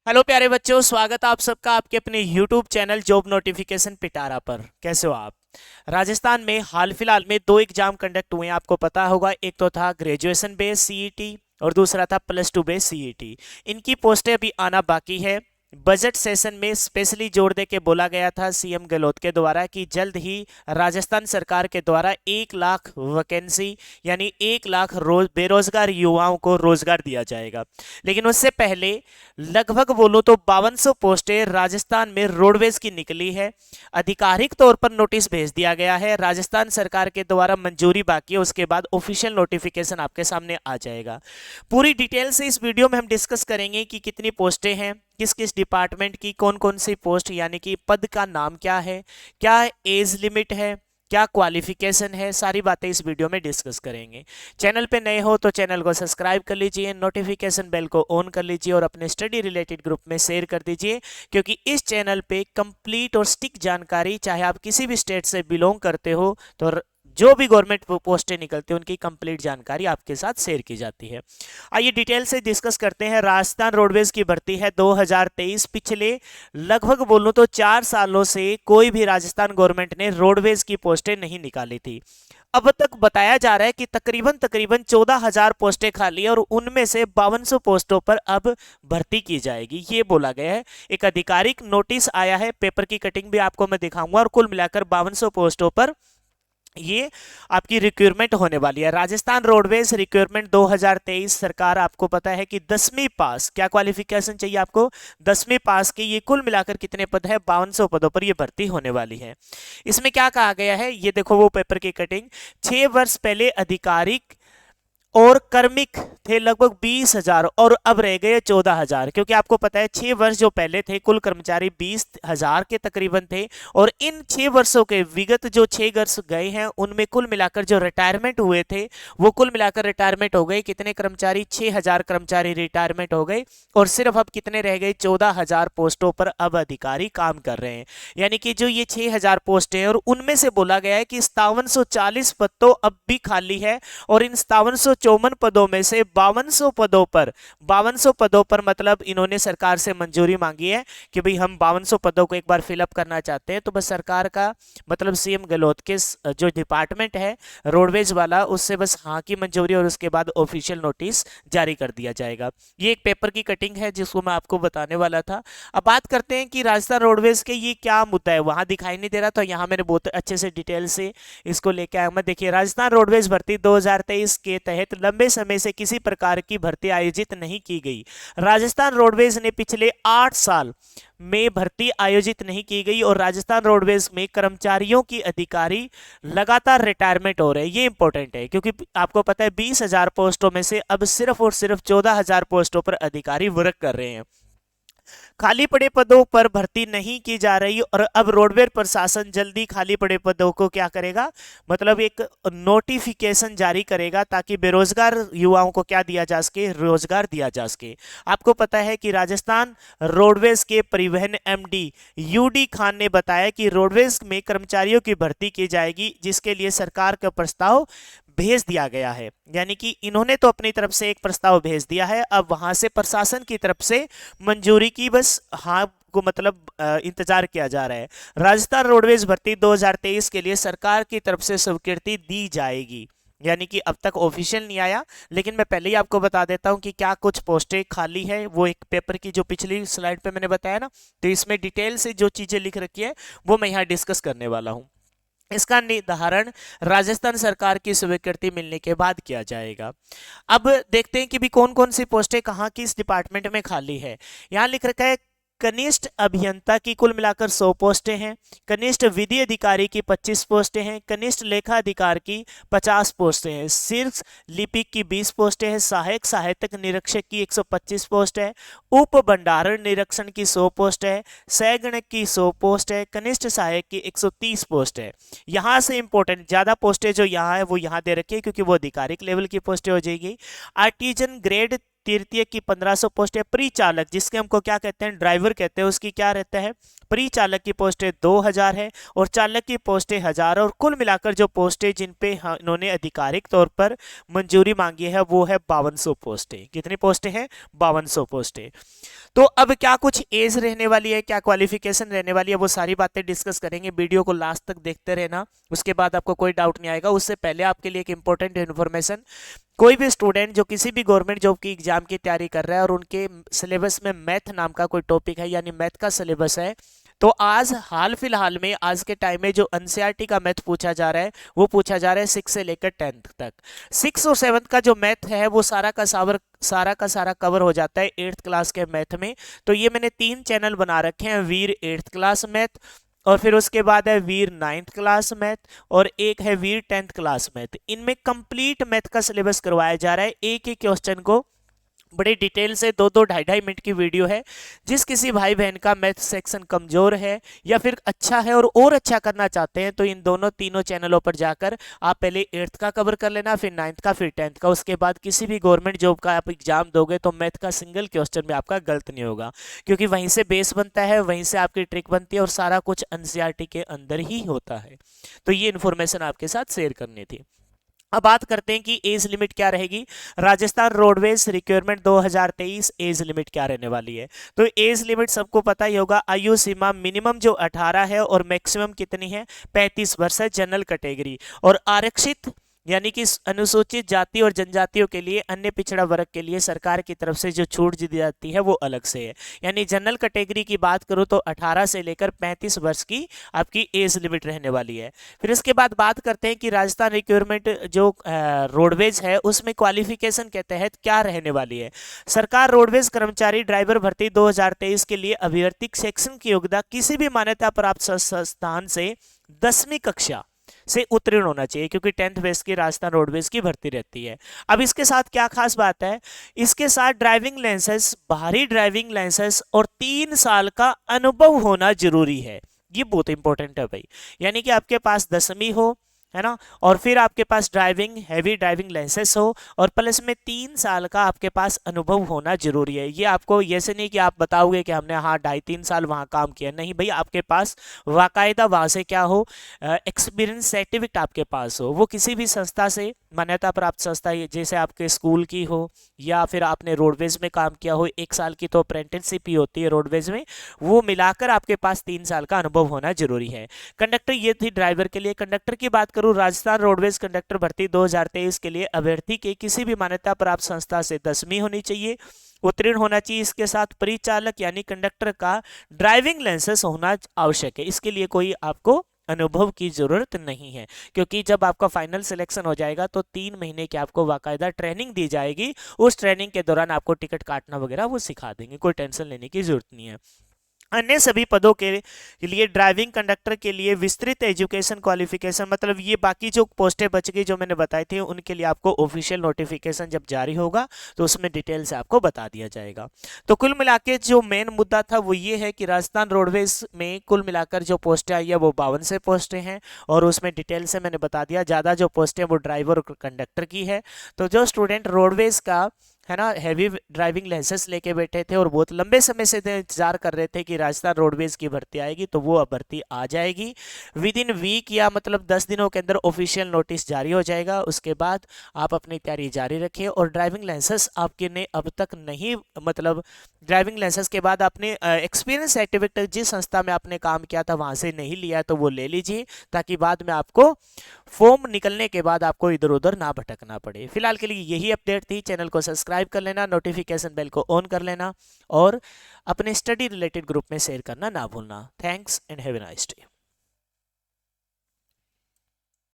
Hello प्यारे बच्चों, स्वागत है आप सबका आपके अपने YouTube चैनल जॉब नोटिफिकेशन पिटारा पर। कैसे हो आप? राजस्थान में हाल फिलहाल में दो एग्जाम कंडक्ट हुए हैं, आपको पता होगा। एक तो था ग्रेजुएशन बेस सीईटी और दूसरा था +2 बेस सीईटी। इनकी पोस्टें अभी आना बाकी है। बजट सेशन में स्पेशली जोर दे के बोला गया था सीएम गहलोत के द्वारा कि जल्द ही राजस्थान सरकार के द्वारा 1 लाख वैकेंसी यानी 1 लाख बेरोजगार युवाओं को रोजगार दिया जाएगा। लेकिन उससे पहले लगभग बोलो तो 5200 पोस्टें राजस्थान में रोडवेज की निकली है। आधिकारिक तौर पर नोटिस भेज दिया गया है, राजस्थान सरकार के द्वारा मंजूरी बाकी है, उसके बाद ऑफिशियल नोटिफिकेशन आपके सामने आ जाएगा। पूरी डिटेल से इस वीडियो में हम डिस्कस करेंगे कि कितनी पोस्टें हैं, किस किस डिपार्टमेंट की कौन कौन सी पोस्ट, यानी कि पद का नाम क्या है, क्या एज लिमिट है, क्या क्वालिफिकेशन है, सारी बातें इस वीडियो में डिस्कस करेंगे। चैनल पे नए हो तो चैनल को सब्सक्राइब कर लीजिए, नोटिफिकेशन बेल को ऑन कर लीजिए और अपने स्टडी रिलेटेड ग्रुप में शेयर कर दीजिए, क्योंकि इस चैनल पे कंप्लीट और स्टिक जानकारी, चाहे आप किसी भी स्टेट से बिलोंग करते हो तो जो भी गवर्नमेंट पोस्टें निकलती है उनकी कंप्लीट जानकारी आपके साथ शेयर की जाती है। आइए डिटेल से डिस्कस करते हैं। राजस्थान रोडवेज की भर्ती है 2023। पिछले लगभग बोलूं तो 4 सालों से कोई भी राजस्थान गवर्नमेंट ने रोडवेज की पोस्टें नहीं निकाली थी। अब तक बताया जा रहा है कि तकरीबन तकरीबन 14,000 पोस्टें खाली है और उनमें से 5200 पोस्टों पर अब भर्ती की जाएगी, ये बोला गया है। एक आधिकारिक नोटिस आया है, पेपर की कटिंग भी आपको मैं दिखाऊंगा, और कुल मिलाकर 5200 पोस्टों पर ये आपकी रिक्रूटमेंट होने वाली है। Rajasthan roadways recruitment 2023। सरकार, आपको पता है कि 10वीं पास, क्या क्वालिफिकेशन चाहिए आपको? 10वीं पास के ये कुल मिलाकर कितने पद है? 5200 पदों पर ये भर्ती होने वाली है। इसमें क्या कहा गया है, ये देखो वो पेपर की कटिंग। 6 वर्ष पहले आधिकारिक और कर्मिक थे लगभग 20,000 और अब रह गए 14,000, क्योंकि आपको पता है 6 वर्ष जो पहले थे कुल कर्मचारी 20,000 के तकरीबन थे, और इन 6 वर्षों के विगत जो 6 वर्ष गए हैं उनमें कुल मिलाकर जो रिटायरमेंट हुए थे वो कुल मिलाकर रिटायरमेंट हो गए कितने कर्मचारी? 6,000 कर्मचारी रिटायरमेंट हो गए, और सिर्फ अब कितने रह गए? 14,000 पोस्टों पर अब अधिकारी काम कर रहे हैं। यानी कि जो ये 6,000 पोस्टें हैं और उनमें से बोला गया है कि 5740 पद तो अब भी खाली है, और इन 5754 पदों में से 5200 पदों पर मतलब इन्होंने सरकार से मंजूरी मांगी है कि भाई हम 5200 पदों को एक बार फिलअप करना चाहते हैं। तो बस सरकार का मतलब सीएम गहलोत के जो डिपार्टमेंट है रोडवेज वाला, उससे बस हाँ की मंजूरी और उसके बाद ऑफिशियल नोटिस जारी कर दिया जाएगा। ये एक पेपर की कटिंग है जिसको मैं आपको बताने वाला था। अब बात करते हैं कि राजस्थान रोडवेज के ये क्या मुद्दा है, वहां दिखाई नहीं दे रहा, तो यहाँ मैंने बहुत अच्छे से डिटेल से इसको लेके आया मैं। देखिए, राजस्थान रोडवेज भर्ती 2023 के तहत लंबे समय से किसी प्रकार की भर्ती आयोजित नहीं की गई। राजस्थान रोडवेज ने पिछले 8 साल में भर्ती आयोजित नहीं की गई, और राजस्थान रोडवेज में कर्मचारियों की अधिकारी लगातार रिटायरमेंट हो रहे हैं। ये इंपॉर्टेंट है क्योंकि आपको पता है 20,000 पोस्टों में से अब सिर्फ और सिर्फ 14,000 पोस्टों पर अधिकारी वर्क कर रहे हैं। खाली पड़े पदों पर भर्ती नहीं की जा रही, और अब रोडवेज प्रशासन जल्दी खाली पड़े पदों को क्या करेगा, मतलब एक नोटिफिकेशन जारी करेगा ताकि बेरोजगार युवाओं को क्या दिया जा सके? रोजगार दिया जा सके। आपको पता है कि राजस्थान रोडवेज के परिवहन एमडी यूडी खान ने बताया कि रोडवेज में कर्मचारियों की भर्ती की जाएगी, जिसके लिए सरकार का प्रस्ताव भेज दिया गया है। यानी कि इन्होंने तो अपनी तरफ से एक प्रस्ताव भेज दिया है, अब वहां से प्रशासन की तरफ से मंजूरी की बस हाँ को मतलब इंतजार किया जा रहा है। राजस्थान रोडवेज भर्ती 2023 के लिए सरकार की तरफ से स्वीकृति दी जाएगी, यानी कि अब तक ऑफिशियल नहीं आया, लेकिन मैं पहले ही आपको बता देता हूं कि क्या कुछ पोस्टें खाली है। वो एक पेपर की जो पिछली स्लाइड पे मैंने बताया ना, तो इसमें डिटेल से जो चीजें लिख रखी है वो मैं यहाँ डिस्कस करने वाला हूँ। इसका निर्धारण राजस्थान सरकार की स्वीकृति मिलने के बाद किया जाएगा। अब देखते हैं कि भी कौन कौन सी पोस्टें कहाँ किस डिपार्टमेंट में खाली है। यहाँ लिख रखा है कनिष्ठ अभियंता की कुल मिलाकर 100 पोस्टें हैं, कनिष्ठ विधि अधिकारी की 25 पोस्टें हैं, कनिष्ठ लेखा अधिकार की 50 पोस्टें हैं, शीर्ष लिपिक की 20 पोस्टें हैं, सहायक सहायक निरीक्षक की 125 पोस्ट है, उप भंडारण निरीक्षण की 100 पोस्ट है, सहगणक की 100 पोस्ट है, कनिष्ठ सहायक की 130 पोस्ट है। यहाँ से इंपॉर्टेंट ज्यादा पोस्टें जो यहाँ है वो यहाँ दे रखी है क्योंकि वो आधिकारिक लेवल की पोस्टें हो जाएगी। आर्टिजन ग्रेड तृतीय की 1500 पोस्ट है। परिचालक, जिसके हमको क्या कहते हैं, ड्राइवर कहते हैं, उसकी क्या रहता है प्री चालक की पोस्टें 2000 है और चालक की पोस्टें 1000, और कुल मिलाकर जो पोस्टें जिन पे इन्होंने आधिकारिक तौर पर मंजूरी मांगी है वो है 5200 पोस्टें। कितनी पोस्टें हैं? 5200 पोस्टें। तो अब क्या कुछ एज रहने वाली है, क्या क्वालिफिकेशन रहने वाली है, वो सारी बातें डिस्कस करेंगे। वीडियो को लास्ट तक देखते रहना, उसके बाद आपको कोई डाउट नहीं आएगा। उससे पहले आपके लिए एक इंपॉर्टेंट इन्फॉर्मेशन, कोई भी स्टूडेंट जो किसी भी गवर्नमेंट जॉब की एग्जाम की तैयारी कर रहा है और उनके सिलेबस में मैथ नाम का कोई टॉपिक है, यानी मैथ का सिलेबस है, तो आज हाल फिलहाल में आज के टाइम में जो एनसीईआरटी का मैथ पूछा जा रहा है वो पूछा जा रहा है 6 से लेकर 10th तक। 6 और 7th का जो मैथ है वो सारा का सारा कवर हो जाता है 8th क्लास के मैथ में। तो ये मैंने 3 चैनल बना रखे हैं, वीर 8th क्लास मैथ, और फिर उसके बाद है वीर 9th क्लास मैथ, और एक है वीर 10th क्लास मैथ। इनमें कंप्लीट मैथ का सिलेबस करवाया जा रहा है, एक एक क्वेश्चन को बड़े डिटेल से 2-2 ढाई-ढाई मिनट की वीडियो है। जिस किसी भाई बहन का मैथ सेक्शन कमजोर है या फिर अच्छा है और अच्छा करना चाहते हैं, तो इन दोनों तीनों चैनलों पर जाकर आप पहले 8th का कवर कर लेना, फिर 9th का, फिर 10th का। उसके बाद किसी भी गवर्नमेंट जॉब का आप एग्जाम दोगे तो मैथ का सिंगल क्वेश्चन में आपका गलत नहीं होगा, क्योंकि वहीं से बेस बनता है, वहीं से आपकी ट्रिक बनती है, और सारा कुछ एनसीईआरटी के अंदर ही होता है। तो ये इन्फॉर्मेशन आपके साथ शेयर करनी थी। अब बात करते हैं कि एज लिमिट क्या रहेगी। Rajasthan roadways requirement 2023 age limit क्या रहने वाली है? तो एज लिमिट सबको पता ही होगा, आयु सीमा मिनिमम जो 18 है और मैक्सिमम कितनी है? 35 वर्ष है जनरल कैटेगरी। और आरक्षित यानी कि अनुसूचित जाति और जनजातियों के लिए, अन्य पिछड़ा वर्ग के लिए सरकार की तरफ से जो छूट दी जाती है वो अलग से है। यानी जनरल कैटेगरी की बात करूं तो 18 से लेकर 35 वर्ष की आपकी एज लिमिट रहने वाली है। फिर इसके बाद बात करते हैं कि राजस्थान रिक्वायरमेंट जो रोडवेज है उसमें क्वालिफिकेशन के तहत क्या रहने वाली है। सरकार रोडवेज कर्मचारी ड्राइवर भर्ती 2023 के लिए अभ्यर्थी शैक्षणिक योग्यता किसी भी मान्यता प्राप्त संस्थान से 10वीं कक्षा से उत्तीर्ण होना चाहिए, क्योंकि 10th बेस की राजस्थान रोडवेज की भर्ती रहती है। अब इसके साथ क्या खास बात है, इसके साथ ड्राइविंग लाइसेंस, बाहरी ड्राइविंग लाइसेंस और 3 साल का अनुभव होना जरूरी है। ये बहुत इंपॉर्टेंट है भाई, यानी कि आपके पास 10वीं हो, है ना, और फिर आपके पास ड्राइविंग हैवी ड्राइविंग लाइसेंस हो, और प्लस में 3 साल का आपके पास अनुभव होना जरूरी है। ये आपको ये से नहीं कि आप बताओगे कि हमने हाँ 2.5-3 साल वहाँ काम किया, नहीं भाई, आपके पास बाकायदा वहाँ से क्या हो, एक्सपीरियंस सर्टिफिकेट आपके पास हो। वो किसी भी संस्था से, मान्यता प्राप्त संस्था, जैसे आपके स्कूल की हो या फिर आपने रोडवेज में काम किया हो, 1 साल की तो अप्रेंटिसशिप ही होती है रोडवेज में, वो मिलाकर आपके पास 3 साल का अनुभव होना जरूरी है। कंडक्टर, ये थी ड्राइवर के लिए। कंडक्टर की बात करूं, राजस्थान रोडवेज कंडक्टर भर्ती 2023 के लिए अभ्यर्थी के किसी भी मान्यता प्राप्त संस्था से 10वीं होनी चाहिए, उत्तीर्ण होना चाहिए। इसके साथ परिचालक यानी कंडक्टर का ड्राइविंग लाइसेंस होना आवश्यक है। इसके लिए कोई आपको अनुभव की जरूरत नहीं है, क्योंकि जब आपका फाइनल सिलेक्शन हो जाएगा तो 3 महीने की आपको बाकायदा ट्रेनिंग दी जाएगी। उस ट्रेनिंग के दौरान आपको टिकट काटना वगैरह वो सिखा देंगे, कोई टेंशन लेने की जरूरत नहीं है। अन्य सभी पदों के लिए ड्राइविंग कंडक्टर के लिए विस्तृत एजुकेशन क्वालिफिकेशन, मतलब ये बाकी जो पोस्टें बच गई जो मैंने बताई थी, उनके लिए आपको ऑफिशियल नोटिफिकेशन जब जारी होगा तो उसमें डिटेल से आपको बता दिया जाएगा। तो कुल मिला के जो मेन मुद्दा था वो ये है कि राजस्थान रोडवेज में कुल मिलाकर जो पोस्टें आई है वो 52 से पोस्टें हैं, और उसमें डिटेल से मैंने बता दिया। ज़्यादा जो पोस्टें वो ड्राइवर और कंडक्टर की है। तो जो स्टूडेंट रोडवेज का, है ना, हैवी ड्राइविंग लाइसेंस लेके बैठे थे और बहुत लंबे समय से इंतजार कर रहे थे कि राजस्थान रोडवेज की भर्ती आएगी, तो वो अब भर्ती आ जाएगी विद इन वीक, या मतलब 10 दिनों के अंदर ऑफिशियल नोटिस जारी हो जाएगा। उसके बाद आप अपनी तैयारी जारी रखें, और ड्राइविंग लाइसेंस आपके ने अब तक नहीं, मतलब ड्राइविंग लाइसेंस के बाद आपने एक्सपीरियंस सर्टिफिकेट जिस संस्था में आपने काम किया था वहां से नहीं लिया तो वो ले लीजिए, ताकि बाद में आपको फॉर्म निकलने के बाद आपको इधर उधर ना भटकना पड़े। फिलहाल के लिए यही अपडेट थी। चैनल को सब्सक्राइब कर लेना, नोटिफिकेशन बेल को ऑन कर लेना, और अपने स्टडी रिलेटेड ग्रुप में शेयर करना ना भूलना। Thanks and have a nice day.